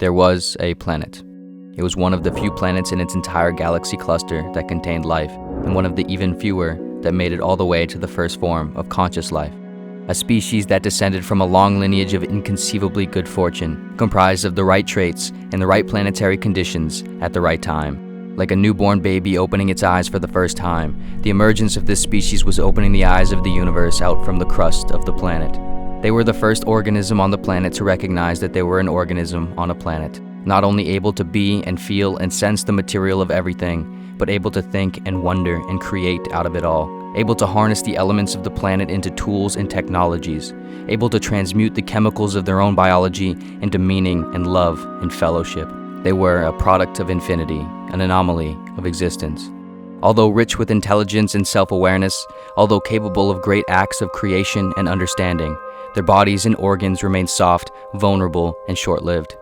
There was a planet. It was one of the few planets in its entire galaxy cluster that contained life, and one of the even fewer that made it all the way to the first form of conscious life. A species that descended from a long lineage of inconceivably good fortune, comprised of the right traits and the right planetary conditions at the right time. Like a newborn baby opening its eyes for the first time, the emergence of this species was opening the eyes of the universe out from the crust of the planet. They were the first organism on the planet to recognize that they were an organism on a planet, not only able to be and feel and sense the material of everything, but able to think and wonder and create out of it all, able to harness the elements of the planet into tools and technologies, able to transmute the chemicals of their own biology into meaning and love and fellowship. They were a product of infinity, an anomaly of existence. Although rich with intelligence and self-awareness, although capable of great acts of creation and understanding, their bodies and organs remained soft, vulnerable, and short-lived.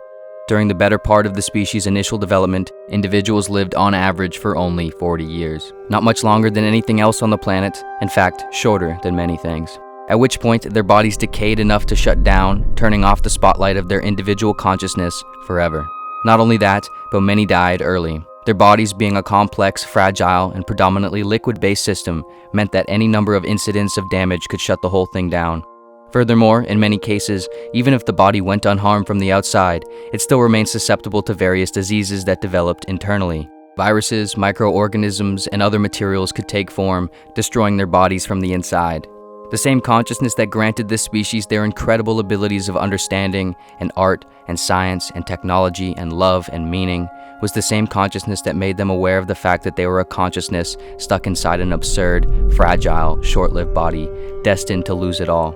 During the better part of the species' initial development, individuals lived on average for only 40 years. Not much longer than anything else on the planet, in fact, shorter than many things. At which point, their bodies decayed enough to shut down, turning off the spotlight of their individual consciousness forever. Not only that, but many died early. Their bodies being a complex, fragile, and predominantly liquid-based system meant that any number of incidents of damage could shut the whole thing down. Furthermore, in many cases, even if the body went unharmed from the outside, it still remained susceptible to various diseases that developed internally. Viruses, microorganisms, and other materials could take form, destroying their bodies from the inside. The same consciousness that granted this species their incredible abilities of understanding and art and science and technology and love and meaning was the same consciousness that made them aware of the fact that they were a consciousness stuck inside an absurd, fragile, short-lived body, destined to lose it all.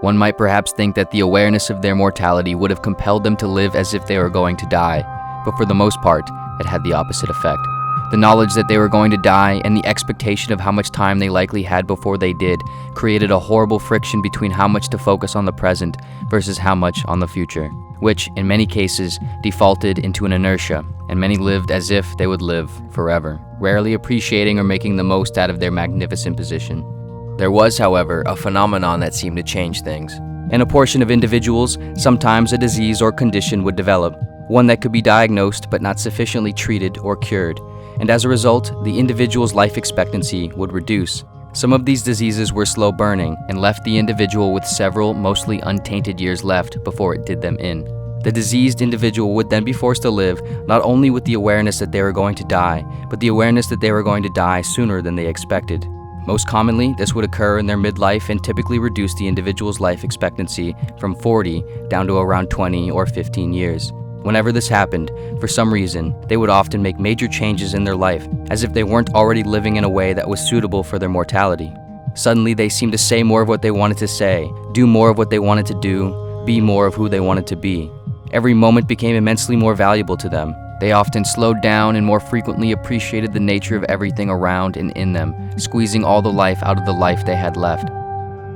One might perhaps think that the awareness of their mortality would have compelled them to live as if they were going to die, but for the most part, it had the opposite effect. The knowledge that they were going to die and the expectation of how much time they likely had before they did created a horrible friction between how much to focus on the present versus how much on the future, which, in many cases, defaulted into an inertia, and many lived as if they would live forever, rarely appreciating or making the most out of their magnificent position. There was, however, a phenomenon that seemed to change things. In a portion of individuals, sometimes a disease or condition would develop, one that could be diagnosed but not sufficiently treated or cured, and as a result, the individual's life expectancy would reduce. Some of these diseases were slow burning and left the individual with several mostly untainted years left before it did them in. The diseased individual would then be forced to live not only with the awareness that they were going to die, but the awareness that they were going to die sooner than they expected. Most commonly, this would occur in their midlife and typically reduce the individual's life expectancy from 40 down to around 20 or 15 years. Whenever this happened, for some reason, they would often make major changes in their life, as if they weren't already living in a way that was suitable for their mortality. Suddenly, they seemed to say more of what they wanted to say, do more of what they wanted to do, be more of who they wanted to be. Every moment became immensely more valuable to them. They often slowed down and more frequently appreciated the nature of everything around and in them, squeezing all the life out of the life they had left.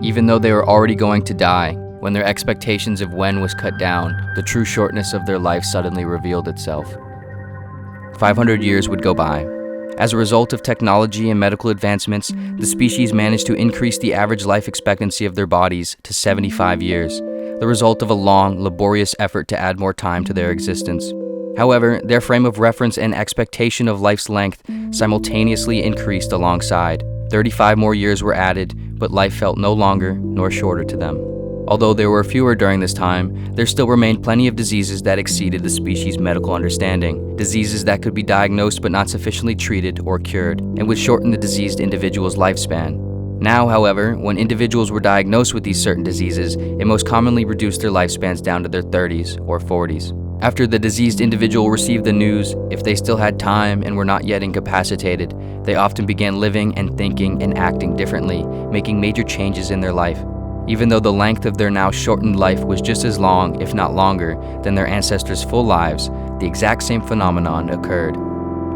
Even though they were already going to die, when their expectations of when was cut down, the true shortness of their life suddenly revealed itself. 500 years would go by. As a result of technology and medical advancements, the species managed to increase the average life expectancy of their bodies to 75 years, the result of a long, laborious effort to add more time to their existence. However, their frame of reference and expectation of life's length simultaneously increased alongside. 35 more years were added, but life felt no longer nor shorter to them. Although there were fewer during this time, there still remained plenty of diseases that exceeded the species' medical understanding, diseases that could be diagnosed but not sufficiently treated or cured, and would shorten the diseased individual's lifespan. Now, however, when individuals were diagnosed with these certain diseases, it most commonly reduced their lifespans down to their 30s or 40s. After the diseased individual received the news, if they still had time and were not yet incapacitated, they often began living and thinking and acting differently, making major changes in their life. Even though the length of their now shortened life was just as long, if not longer, than their ancestors' full lives, the exact same phenomenon occurred.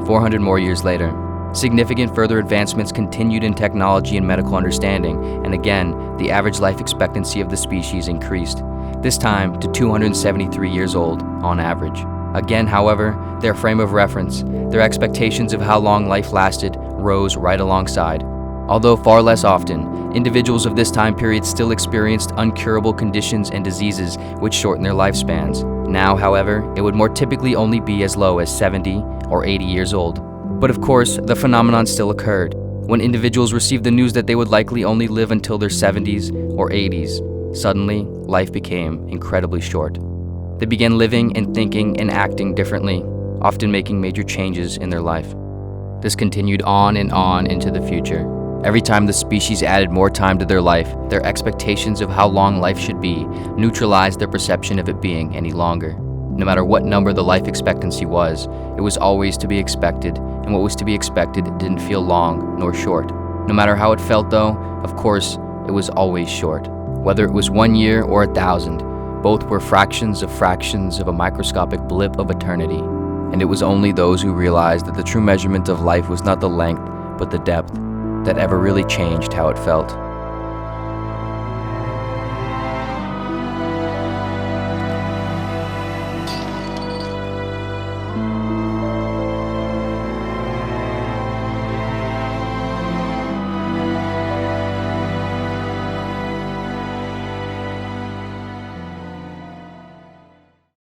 400 more years later, significant further advancements continued in technology and medical understanding, and again, the average life expectancy of the species increased, this time to 273 years old on average. Again, however, their frame of reference, their expectations of how long life lasted, rose right alongside. Although far less often, individuals of this time period still experienced uncurable conditions and diseases which shortened their lifespans. Now, however, it would more typically only be as low as 70 or 80 years old. But of course, the phenomenon still occurred. When individuals received the news that they would likely only live until their 70s or 80s, suddenly, life became incredibly short. They began living and thinking and acting differently, often making major changes in their life. This continued on and on into the future. Every time the species added more time to their life, their expectations of how long life should be neutralized their perception of it being any longer. No matter what number the life expectancy was, it was always to be expected, and what was to be expected didn't feel long nor short. No matter how it felt though, of course, it was always short. Whether it was 1 year or 1,000, both were fractions of a microscopic blip of eternity. And it was only those who realized that the true measurement of life was not the length, but the depth, that ever really changed how it felt.